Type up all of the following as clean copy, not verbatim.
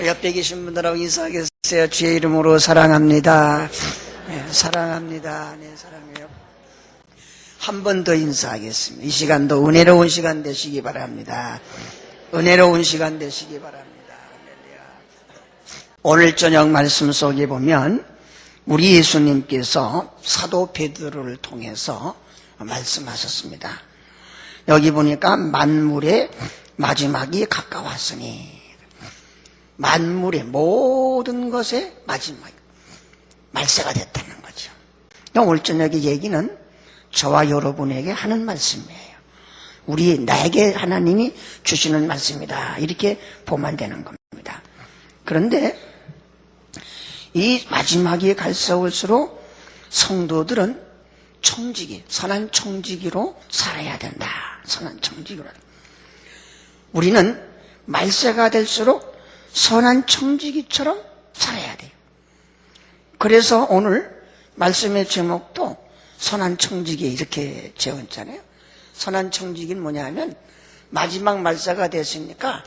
옆에 계신 분들하고 인사하겠어요. 주의 이름으로 사랑합니다. 네, 사랑합니다. 네, 사랑해요. 한 번 더 인사하겠습니다. 이 시간도 은혜로운 시간 되시기 바랍니다. 은혜로운 시간 되시기 바랍니다. 오늘 저녁 말씀 속에 보면 우리 예수님께서 사도 베드로를 통해서 말씀하셨습니다. 여기 보니까 만물의 마지막이 가까웠으니, 만물의 모든 것의 마지막, 말세가 됐다는 거죠. 오늘 저녁의 얘기는 저와 여러분에게 하는 말씀이에요. 나에게 하나님이 주시는 말씀이다, 이렇게 보면 되는 겁니다. 그런데 이 마지막이 갈수록 성도들은 청지기, 선한 청지기로 살아야 된다. 선한 청지기로. 우리는 말세가 될수록 선한 청지기처럼 살아야 돼요. 그래서 오늘 말씀의 제목도 선한 청지기 이렇게 지었잖아요. 선한 청지기는 뭐냐면 마지막 말세가 됐으니까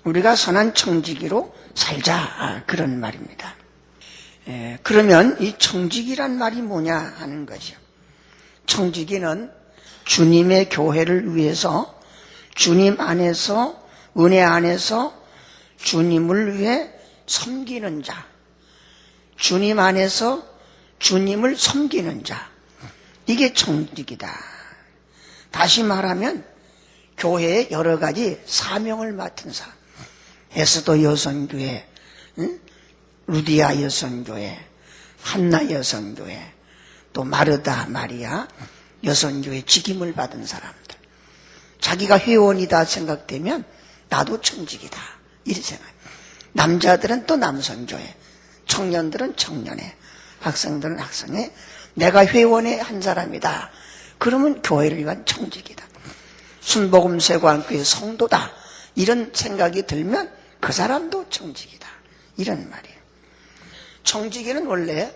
우리가 선한 청지기로 살자, 그런 말입니다. 그러면 이 청지기란 말이 뭐냐 하는 거죠. 청지기는 주님의 교회를 위해서, 주님 안에서, 은혜 안에서 주님을 위해 섬기는 자, 주님 안에서 주님을 섬기는 자, 이게 청지기다. 다시 말하면 교회에 여러 가지 사명을 맡은 사람, 에스더 여성교회, 루디아 여성교회, 한나 여성교회, 또 마르다 마리아 여성교회 직임을 받은 사람들, 자기가 회원이다 생각되면 나도 청지기다, 이렇게 생각해요. 남자들은 또 남성교회, 청년들은 청년회, 학생들은 학생회, 내가 회원의 한 사람이다, 그러면 교회를 위한 청지기다. 순복음세관교회 성도다, 이런 생각이 들면 그 사람도 청지기다, 이런 말이에요. 청지기는 원래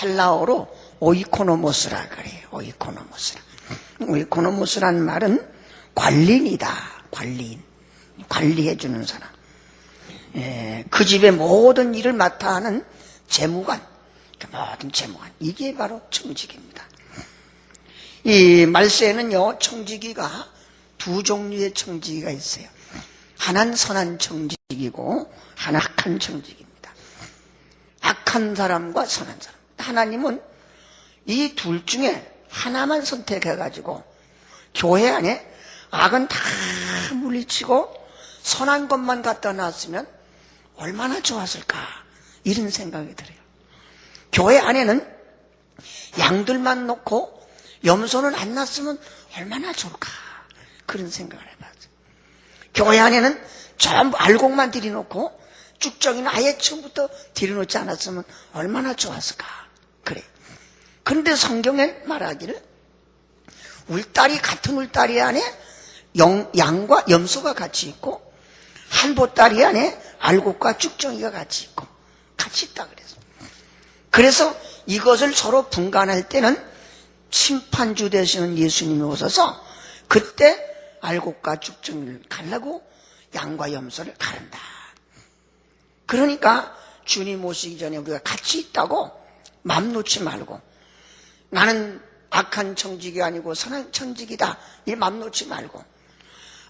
헬라어로 오이코노모스라 그래요. 오이코노모스라는 말은 관리인이다. 관리인, 관리해주는 사람. 그 집의 모든 일을 맡아 하는 재무관, 모든 재무관, 이게 바로 청지기입니다. 이 말세에는요, 청지기가 두 종류의 청지기가 있어요. 하나는 선한 청지기고 하나 악한 청지기입니다. 악한 사람과 선한 사람. 하나님은 이 둘 중에 하나만 선택해가지고 교회 안에 악은 다 물리치고 선한 것만 갖다 놨으면 얼마나 좋았을까, 이런 생각이 들어요. 교회 안에는 양들만 놓고 염소는 안 놨으면 얼마나 좋을까, 그런 생각을 해봤어요. 교회 안에는 전부 알곡만 들여놓고 쭉정이는 아예 처음부터 들여놓지 않았으면 얼마나 좋았을까, 그래. 그런데 성경에 말하기를 울타리, 같은 울타리 안에 양과 염소가 같이 있고 한 보따리 안에 알곡과 쭉정이가 같이 있고 같이 있다 그래서. 그래서 이것을 서로 분간할 때는 심판주 되시는 예수님이 오셔서 그때 알곡과 쭉정이를 가르고 양과 염소를 가른다. 그러니까 주님 오시기 전에 우리가 같이 있다고 맘 놓지 말고, 나는 악한 청지기가 아니고 선한 청지기다, 이 맘 놓지 말고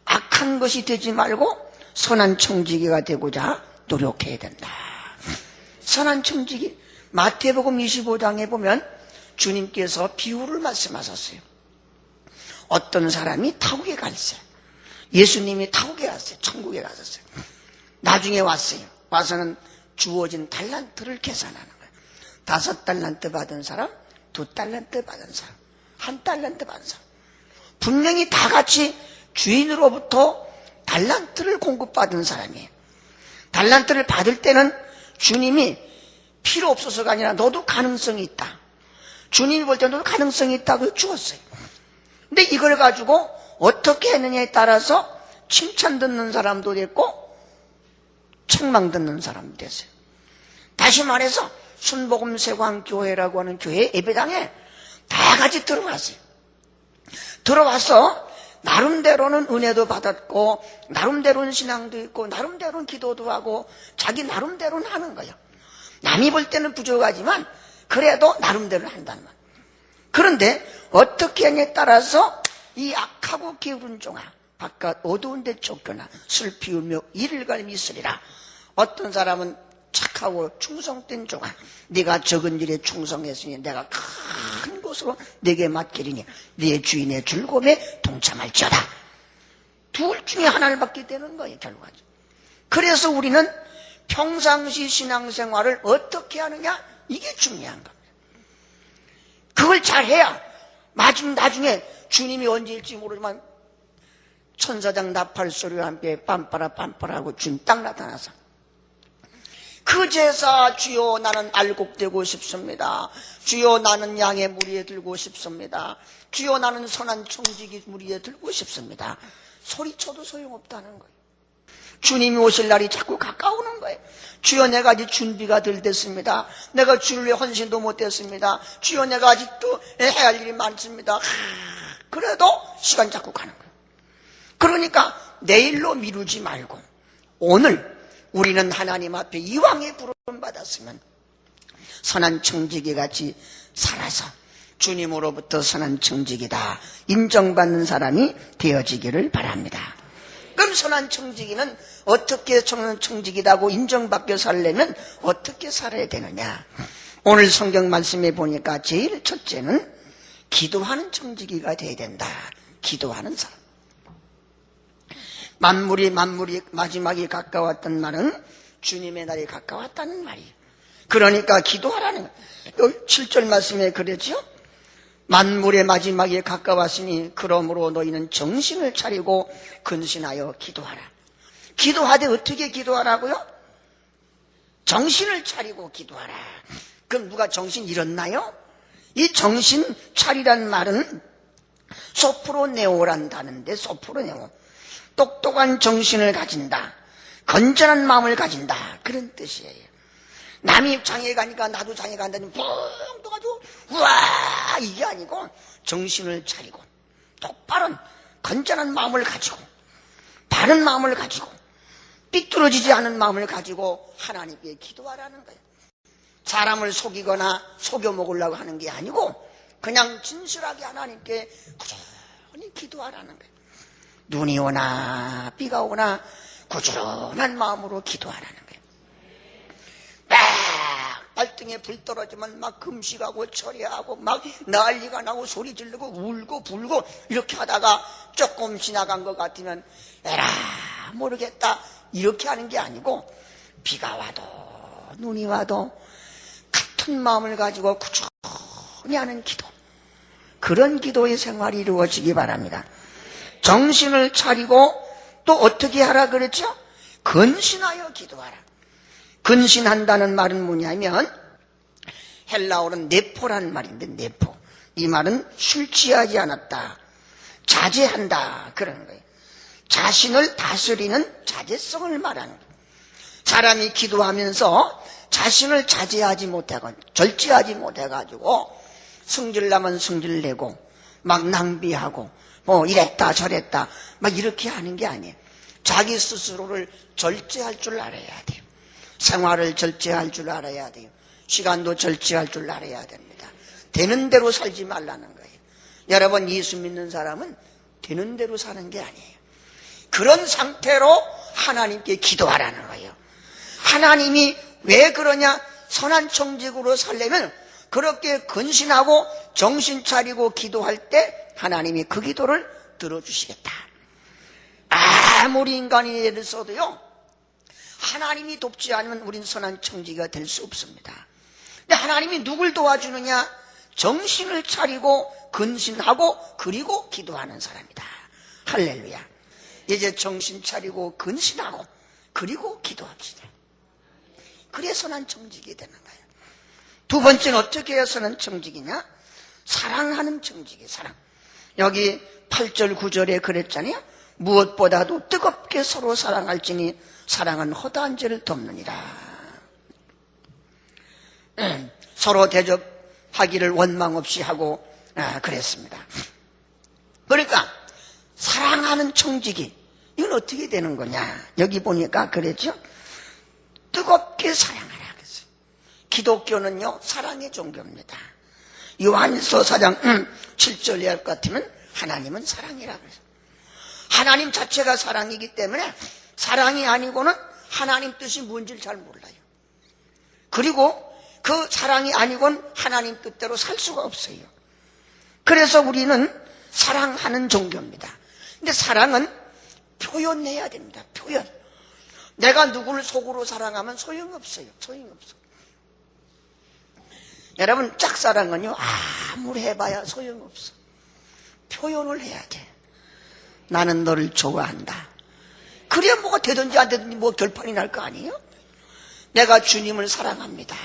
악한 것이 되지 말고 선한 청지기가 되고자 노력해야 된다. 선한 청지기, 마태복음 25장에 보면 주님께서 비유를 말씀하셨어요. 어떤 사람이 타국에 갔어요. 예수님이 타국에 갔어요. 천국에 갔었어요. 나중에 왔어요. 와서는 주어진 달란트를 계산하는 거예요. 5달란트 받은 사람, 2달란트 받은 사람, 1달란트 받은 사람, 분명히 다 같이 주인으로부터 달란트를 공급받은 사람이에요. 달란트를 받을 때는 주님이 필요 없어서가 아니라 너도 가능성이 있다, 주님이 볼 때 너도 가능성이 있다고 주었어요. 근데 이걸 가지고 어떻게 했느냐에 따라서 칭찬 듣는 사람도 됐고 책망 듣는 사람도 됐어요. 다시 말해서 순복음세관교회라고 하는 교회 예배당에 다 같이 들어왔어요. 들어와서 나름대로는 은혜도 받았고 나름대로는 신앙도 있고 나름대로는 기도도 하고 자기 나름대로는 하는 거예요. 남이 볼 때는 부족하지만 그래도 나름대로 한다는 말. 그런데 어떻게 하냐에 따라서 이 악하고 게으른 종아 바깥 어두운 데 쫓겨나 슬피 울며 이를 갈미 있으리라. 어떤 사람은 착하고 충성된 종아, 네가 적은 일에 충성했으니 내가 큰 곳으로 네게 맡기리니 네 주인의 즐거움에 동참할지어다. 둘 중에 하나를 받게 되는 거예요, 결과죠. 그래서 우리는 평상시 신앙생활을 어떻게 하느냐, 이게 중요한 겁니다. 그걸 잘해야 나중에 주님이 언제일지 모르지만 천사장 나팔 소리와 함께 빰빠라 빰빠라하고 주님 딱 나타나서 그 제사 주여 나는 알곡되고 싶습니다. 주여 나는 양의 무리에 들고 싶습니다. 주여 나는 선한 청지기 무리에 들고 싶습니다. 소리쳐도 소용없다는 거예요. 주님이 오실 날이 자꾸 가까우는 거예요. 주여 내가 아직 준비가 덜 됐습니다. 내가 주를 위해 헌신도 못했습니다. 주여 내가 아직도 해야 할 일이 많습니다. 그래도 시간 자꾸 가는 거예요. 그러니까 내일로 미루지 말고 오늘 우리는 하나님 앞에 이왕에 부름 받았으면 선한 청지기 같이 살아서 주님으로부터 선한 청지기다 인정받는 사람이 되어지기를 바랍니다. 그럼 선한 청지기는 어떻게 선한 청지기다고 인정받게 살려면 어떻게 살아야 되느냐? 오늘 성경 말씀에 보니까 제일 첫째는 기도하는 청지기가 되어야 된다. 기도하는 사람. 만물이 마지막이 가까웠던 말은 주님의 날이 가까웠다는 말이에요. 그러니까 기도하라는 거예요. 7절 말씀에 그랬죠. 만물의 마지막이 가까웠으니 그러므로 너희는 정신을 차리고 근신하여 기도하라. 기도하되 어떻게 기도하라고요? 정신을 차리고 기도하라. 그럼 누가 정신 잃었나요? 이 정신 차리란 말은 소프로네오란다는데, 소프로네오, 똑똑한 정신을 가진다, 건전한 마음을 가진다, 그런 뜻이에요. 남이 장에 가니까 나도 장에 간다니 붕 떠가지고 우와 이게 아니고 정신을 차리고 똑바른 건전한 마음을 가지고 바른 마음을 가지고 삐뚤어지지 않은 마음을 가지고 하나님께 기도하라는 거예요. 사람을 속이거나 속여 먹으려고 하는 게 아니고 그냥 진실하게 하나님께 꾸준히 기도하라는 거예요. 눈이 오나 비가 오나 꾸준한 마음으로 기도하라는 거예요. 막 발등에 불 떨어지면 막 금식하고 철회하고 막 난리가 나고 소리 지르고 울고 불고 이렇게 하다가 조금 지나간 것 같으면 에라 모르겠다 이렇게 하는 게 아니고 비가 와도 눈이 와도 같은 마음을 가지고 꾸준히 하는 기도, 그런 기도의 생활이 이루어지기 바랍니다. 정신을 차리고 또 어떻게 하라 그랬죠? 근신하여 기도하라. 근신한다는 말은 뭐냐면 헬라어는 네포라는 말인데, 네포, 이 말은 술 취하지 않았다, 자제한다, 그런 거예요. 자신을 다스리는 자제성을 말하는 거예요. 사람이 기도하면서 자신을 자제하지 못하고 절제하지 못해가지고 성질나면 성질내고 막 낭비하고 뭐 이랬다 저랬다 막 이렇게 하는 게 아니에요. 자기 스스로를 절제할 줄 알아야 돼요. 생활을 절제할 줄 알아야 돼요. 시간도 절제할 줄 알아야 됩니다. 되는 대로 살지 말라는 거예요. 여러분, 예수 믿는 사람은 되는 대로 사는 게 아니에요. 그런 상태로 하나님께 기도하라는 거예요. 하나님이 왜 그러냐? 선한 청직으로 살려면 그렇게 근신하고 정신 차리고 기도할 때 하나님이 그 기도를 들어주시겠다. 아무리 인간이 애를 써도요, 하나님이 돕지 않으면 우린 선한 청지기가 될 수 없습니다. 근데 하나님이 누굴 도와주느냐? 정신을 차리고 근신하고 그리고 기도하는 사람이다. 할렐루야. 이제 정신 차리고 근신하고 그리고 기도합시다. 그래 선한 청지기 되는 거예요. 두 번째는 어떻게 해야 선한 청지기냐? 사랑하는 청지기, 사랑. 여기 8절 9절에 그랬잖아요. 무엇보다도 뜨겁게 서로 사랑할지니 사랑은 허다한 죄를 덮느니라. 서로 대접하기를 원망 없이 하고 그랬습니다. 그러니까 사랑하는 청지기, 이건 어떻게 되는 거냐? 여기 보니까 그랬죠? 뜨겁게 사랑하라 그랬어요. 기독교는요, 사랑의 종교입니다. 요한일서 4장 7절 이할 것 같으면 하나님은 사랑이라 그래서 하나님 자체가 사랑이기 때문에 사랑이 아니고는 하나님 뜻이 뭔지를 잘 몰라요. 그리고 그 사랑이 아니고는 하나님 뜻대로 살 수가 없어요. 그래서 우리는 사랑하는 종교입니다. 근데 사랑은 표현해야 됩니다. 표현. 내가 누구를 속으로 사랑하면 소용없어요. 소용없어. 여러분, 짝사랑은요, 아무리 해봐야 소용없어. 표현을 해야 돼. 나는 너를 좋아한다. 그래야 뭐가 되든지 안 되든지 뭐 결판이 날 거 아니에요? 내가 주님을 사랑합니다.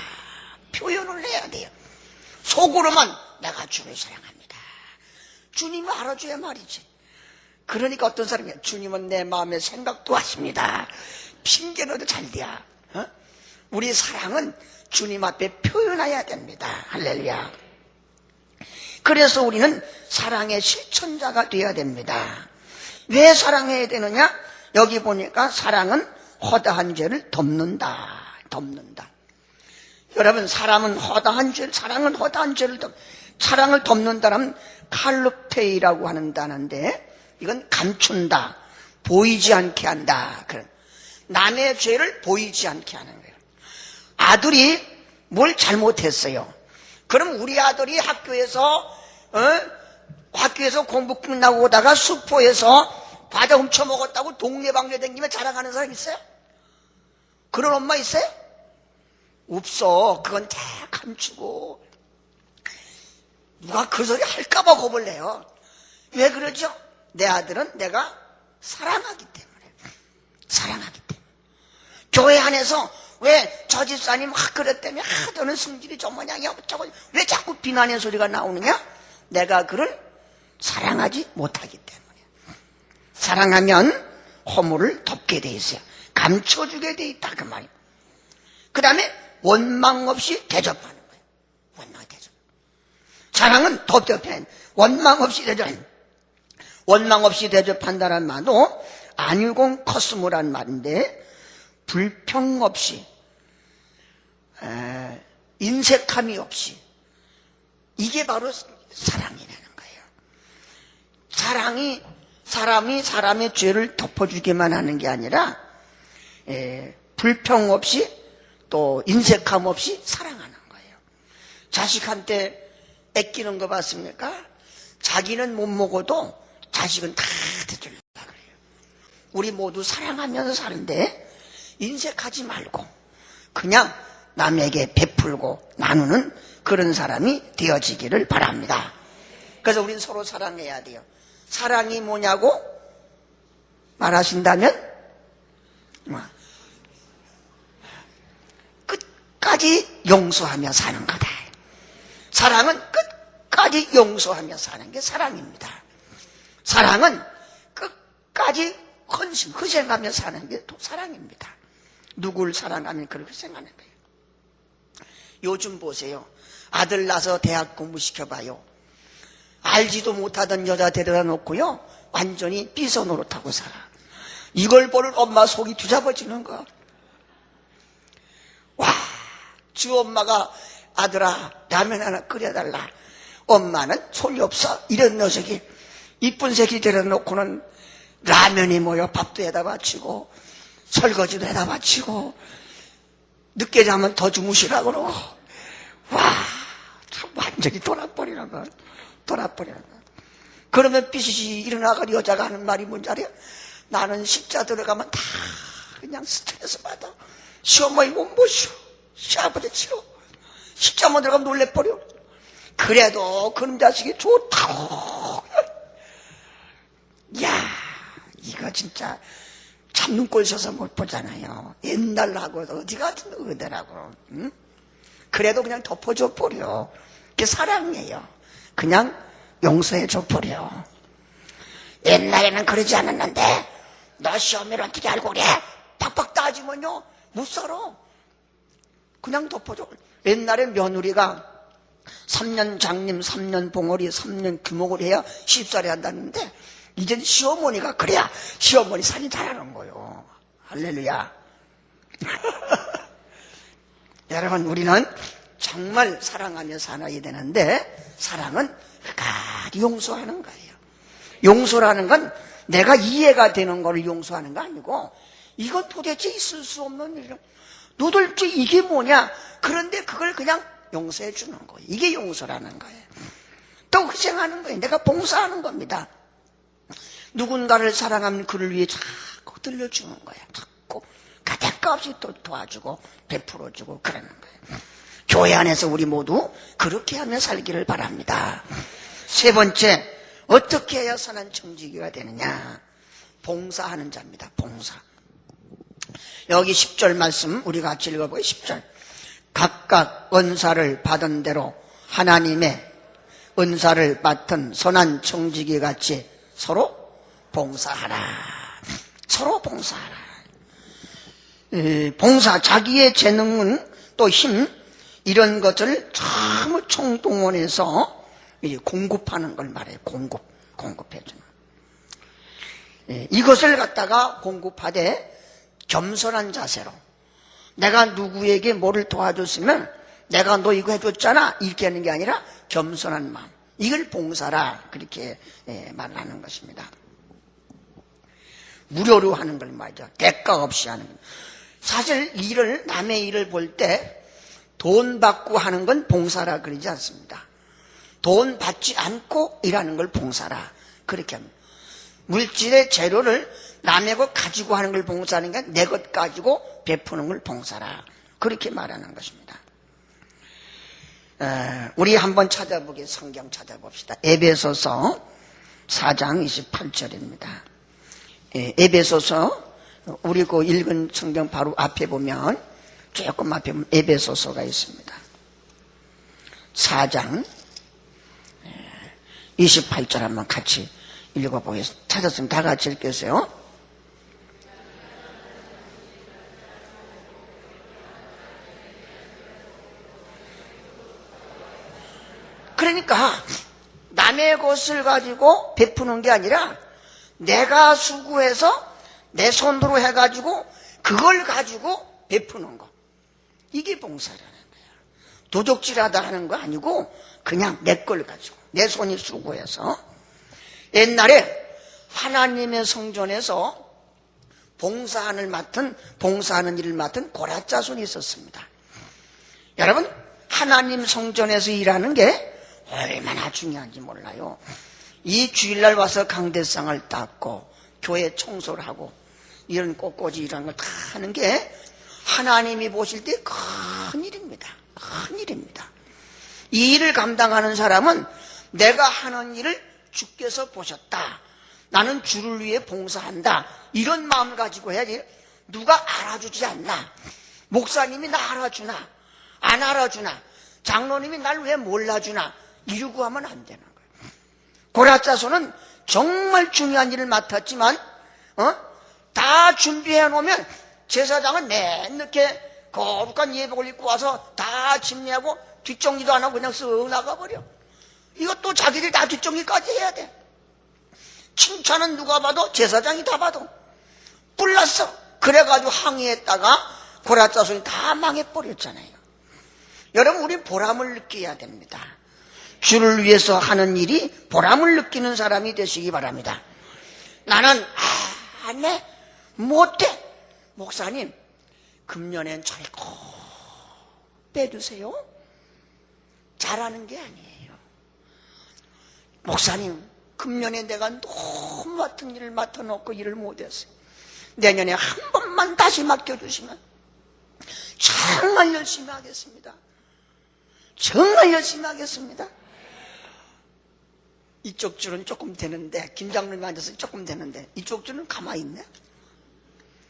표현을 해야 돼요. 속으로만 내가 주를 사랑합니다. 주님을 알아줘야 말이지. 그러니까 어떤 사람이 주님은 내 마음의 생각도 하십니다. 핑계 넣어도 잘 돼야. 우리 사랑은 주님 앞에 표현해야 됩니다. 할렐루야. 그래서 우리는 사랑의 실천자가 되어야 됩니다. 왜 사랑해야 되느냐? 여기 보니까 사랑은 허다한 죄를 덮는다. 덮는다. 여러분, 사랑은 허다한 죄를 사랑을 덮는다라면 칼루페이라고 하는 단어인데, 이건 감춘다, 보이지 않게 한다. 그런 남의 죄를 보이지 않게 하는 거예요. 아들이 뭘 잘못했어요. 그럼 우리 아들이 학교에서 공부 끝나고 오다가 수포에서 과자 훔쳐 먹었다고 동네방네 다니며 자랑하는 사람 있어요? 그런 엄마 있어요? 없어. 그건 다 감추고 누가 그 소리 할까봐 겁을 내요. 왜 그러죠? 내 아들은 내가 사랑하기 때문에. 사랑하기 때문에. 교회 안에서 왜 저 집사님 그랬다며 너는 성질이 저 모양이야 어쩌고 왜 자꾸 비난의 소리가 나오느냐? 내가 그를 사랑하지 못하기 때문에. 사랑하면 허물을 덮게 돼 있어요. 감춰주게 돼 있다 그 말이에요. 그 다음에 원망 없이 대접하는 거예요. 원망 대접. 사랑은 덮대접해. 원망 없이 대접. 원망 없이 대접한다는 말도 안유공 커스무란 말인데, 불평 없이, 인색함이 없이, 이게 바로 사랑이라는 거예요. 사랑이 사람의 죄를 덮어주기만 하는 게 아니라 불평 없이 또 인색함 없이 사랑하는 거예요. 자식한테 애끼는 거 봤습니까? 자기는 못 먹어도 자식은 다 대주려고 그래요. 우리 모두 사랑하면서 사는데 인색하지 말고 그냥 남에게 베풀고 나누는 그런 사람이 되어지기를 바랍니다. 그래서 우리는 서로 사랑해야 돼요. 사랑이 뭐냐고 말하신다면 끝까지 용서하며 사는 거다. 사랑은 끝까지 용서하며 사는 게 사랑입니다. 사랑은 끝까지 희생하며 사는 게 또 사랑입니다. 누굴 사랑하면 그렇게 생각하는 거예요. 요즘 보세요. 아들 낳아서 대학 공부시켜봐요. 알지도 못하던 여자 데려다 놓고요, 완전히 삐서 노릇하고 살아. 이걸 보는 엄마 속이 뒤잡아지는 거야. 와, 주 엄마가 아들아 라면 하나 끓여달라. 엄마는 손이 없어. 이런 녀석이 이쁜 새끼 데려다 놓고는 라면이 뭐요, 밥도 해다 바치고 설거지도 해다 바치고 늦게 자면 더 주무시라 그러고. 와, 참 완전히 돌아버리는 거야. 돌아버리는 거야. 그러면 삐시시 일어나가리 여자가 하는 말이 뭔지 알아요? 나는 십자 들어가면 다 그냥 스트레스 받아. 시어머니 못 모셔. 시아버지 싫어. 십자만 들어가면 놀래버려. 그래도 그놈 자식이 좋다고. 야, 이거 진짜 참 눈꼴 셔서 못 보잖아요. 옛날하고 어디 같은 의대라고. 응? 그래도 그냥 덮어줘 버려. 그게 사랑이에요. 그냥 용서해줘 버려. 옛날에는 그러지 않았는데 너 시험을 어떻게 알고 그래? 팍팍 따지면요 못 살아. 그냥 덮어줘. 옛날에 며느리가 3년 장님, 3년 봉어리, 3년 규목을 해야 10살에 한다는데 이젠 시어머니가 그래야 시어머니 살이 잘하는 거요. 할렐루야. 여러분, 우리는 정말 사랑하며 살아야 되는데, 사랑은 끝까지 용서하는 거예요. 용서라는 건 내가 이해가 되는 걸 용서하는 거 아니고, 이건 도대체 있을 수 없는 일이야. 도대체 이게 뭐냐? 그런데 그걸 그냥 용서해 주는 거예요. 이게 용서라는 거예요. 또 희생하는 거예요. 내가 봉사하는 겁니다. 누군가를 사랑하면 그를 위해 자꾸 들려주는 거예요. 자꾸 가대가 없이 또 도와주고 베풀어주고 그러는 거예요. 교회 안에서 우리 모두 그렇게 하며 살기를 바랍니다. 세 번째, 어떻게 해야 선한 청지기가 되느냐? 봉사하는 자입니다. 봉사. 여기 10절 말씀 우리 같이 읽어보요. 10절. 각각 은사를 받은 대로 하나님의 은사를 맡은 선한 청지기 같이 서로 봉사하라. 서로 봉사하라. 봉사, 자기의 재능은 또 힘, 이런 것을 전부 총동원해서 공급하는 걸 말해요. 공급해주는. 이것을 갖다가 공급하되 겸손한 자세로, 내가 누구에게 뭐를 도와줬으면 내가 너 이거 해줬잖아 이렇게 하는 게 아니라 겸손한 마음, 이걸 봉사라 그렇게 말하는 것입니다. 무료로 하는 걸 말이죠. 대가 없이 하는 것. 사실 일을, 남의 일을 볼 때 돈 받고 하는 건 봉사라 그러지 않습니다. 돈 받지 않고 일하는 걸 봉사라 그렇게 합니다. 물질의 재료를 남의 것 가지고 하는 걸 봉사하는 게 내 것 가지고 베푸는 걸 봉사라 그렇게 말하는 것입니다. 우리 한번 성경 찾아봅시다. 에베소서 4장 28절입니다. 에베소서, 우리 그 읽은 성경 바로 앞에 보면, 조금 앞에 보면 에베소서가 있습니다. 4장 28절 한번 같이 읽어보겠습니다. 찾았으면 다 같이 읽겠어요. 그러니까 남의 것을 가지고 베푸는 게 아니라 내가 수고해서 내 손으로 해가지고 그걸 가지고 베푸는 거, 이게 봉사라는 거예요. 도적질하다 하는 거 아니고 그냥 내 걸 가지고 내 손이 수고해서. 옛날에 하나님의 성전에서 봉사하는 일을 맡은 고라짜손이 있었습니다. 여러분, 하나님 성전에서 일하는 게 얼마나 중요한지 몰라요. 이 주일날 와서 강대상을 닦고 교회 청소를 하고 이런 꽃꽂이 이런 걸 다 하는 게 하나님이 보실 때 큰 일입니다. 큰 일입니다. 이 일을 감당하는 사람은 내가 하는 일을 주께서 보셨다, 나는 주를 위해 봉사한다, 이런 마음을 가지고 해야지. 누가 알아주지 않나, 목사님이 나 알아주나 안 알아주나, 장로님이 날 왜 몰라주나 이러고 하면 안 되는 거예요. 고라짜손은 정말 중요한 일을 맡았지만 다 준비해 놓으면 제사장은 맨늦게 거룩한 예복을 입고 와서 다 집례하고 뒷정리도 안 하고 그냥 쓱 나가버려. 이것도 자기들이 다 뒷정리까지 해야 돼. 칭찬은 누가 봐도 제사장이 다 봐도 뿔났어. 그래가지고 항의했다가 고라짜손이 다 망해버렸잖아요. 여러분, 우리 보람을 느껴야 됩니다. 주를 위해서 하는 일이 보람을 느끼는 사람이 되시기 바랍니다. 나는 네 못해. 목사님, 금년엔 잘꼭 빼주세요. 잘하는 게 아니에요. 목사님, 금년에 내가 너무 맡은 일을 맡아놓고 일을 못했어요. 내년에 한 번만 다시 맡겨주시면 정말 열심히 하겠습니다. 정말 열심히 하겠습니다. 이쪽 줄은 조금 되는데, 김장로님 앉아서 조금 되는데 이쪽 줄은 가만히 있네.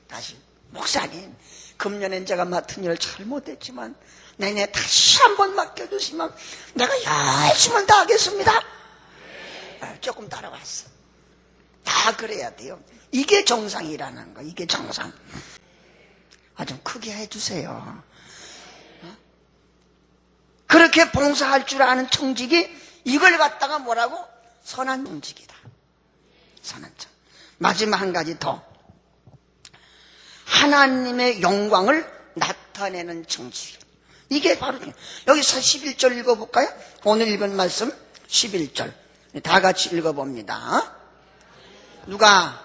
다시, 목사님, 금년엔 제가 맡은 일을 잘못했지만 내년에 다시 한 번 맡겨주시면 내가 열심히 다 하겠습니다. 조금 따라왔어. 다 그래야 돼요. 이게 정상이라는 거, 이게 정상. 좀 크게 해주세요. 그렇게 봉사할 줄 아는 청직이 이걸 갖다가 뭐라고? 선한 청직이다. 선한 청. 마지막 한 가지 더. 하나님의 영광을 나타내는 청지. 이게 바로 여기서 11절 읽어볼까요? 오늘 읽은 말씀 11절 다 같이 읽어봅니다. 누가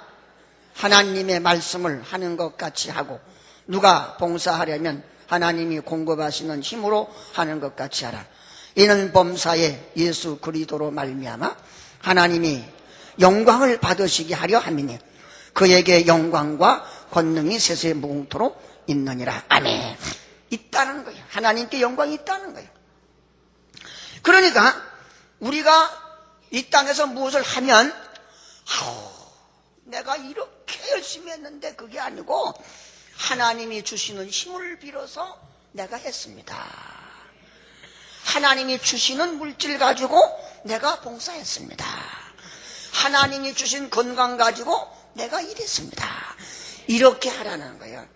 하나님의 말씀을 하는 것 같이 하고 누가 봉사하려면 하나님이 공급하시는 힘으로 하는 것 같이 하라. 이는 범사에 예수 그리스도로 말미암아 하나님이 영광을 받으시게 하려 함이니 그에게 영광과 권능이 세세 무궁토록 있느니라. 아멘. 있다는 거예요. 하나님께 영광이 있다는 거예요. 그러니까 우리가 이 땅에서 무엇을 하면 내가 이렇게 열심히 했는데 그게 아니고 하나님이 주시는 힘을 빌어서 내가 했습니다. 하나님이 주시는 물질 가지고 내가 봉사했습니다. 하나님이 주신 건강 가지고 내가 일했습니다. 이렇게 하라는 거예요.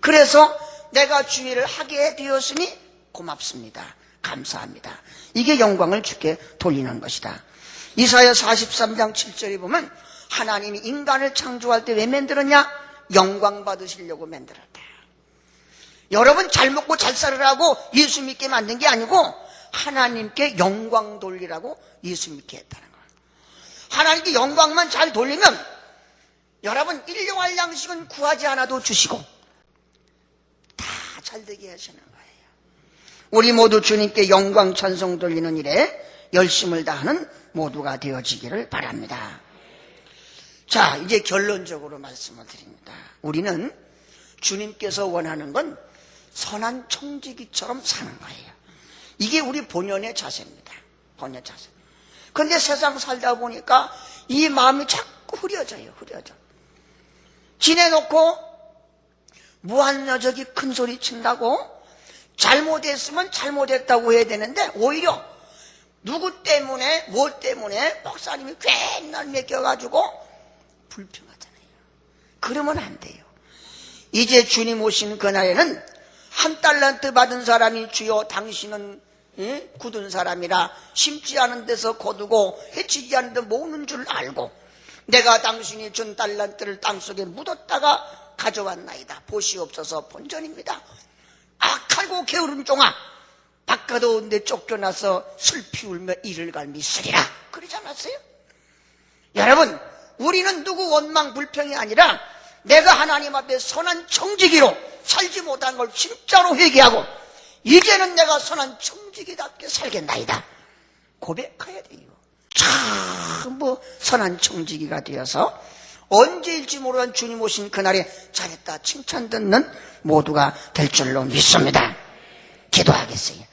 그래서 내가 주일을 하게 되었으니 고맙습니다. 감사합니다. 이게 영광을 주께 돌리는 것이다. 이사야 43장 7절에 보면 하나님이 인간을 창조할 때 왜 만들었냐? 영광 받으시려고 만들었다. 여러분 잘 먹고 잘 살으라고 예수 믿게 만든 게 아니고 하나님께 영광 돌리라고 예수 믿게 했다는 거예요. 하나님께 영광만 잘 돌리면 여러분 일용할 양식은 구하지 않아도 주시고 다 잘되게 하시는 거예요. 우리 모두 주님께 영광 찬송 돌리는 일에 열심을 다하는 모두가 되어지기를 바랍니다. 자, 이제 결론적으로 말씀을 드립니다. 우리는 주님께서 원하는 건 선한 청지기처럼 사는 거예요. 이게 우리 본연의 자세입니다. 본연 자세. 그런데 세상 살다 보니까 이 마음이 자꾸 흐려져요. 지내놓고 무한여적이 큰 소리 친다고 잘못했으면 잘못했다고 해야 되는데 오히려 누구 때문에 뭐 때문에 목사님이 괜날 맡겨가지고 불평하잖아요. 그러면 안 돼요. 이제 주님 오신 그날에는 1달란트 받은 사람이 주여 당신은 굳은 사람이라 심지 않은 데서 거두고 해치지 않은 데 모으는 줄 알고 내가 당신이 준 달란트를 땅속에 묻었다가 가져왔나이다. 보시옵소서 본전입니다. 악하고 게으른 종아 바깥어온데 쫓겨나서 슬피 울며 이를 갈미 쓰리라. 그러지 않았어요? 여러분 우리는 누구 원망 불평이 아니라 내가 하나님 앞에 선한 청지기로 살지 못한 걸 진짜로 회개하고 이제는 내가 선한 청지기답게 살겠나이다 고백해야 돼요. 전부 선한 청지기가 되어서 언제일지 모르는 주님 오신 그날에 잘했다 칭찬 듣는 모두가 될 줄로 믿습니다. 기도하겠어요.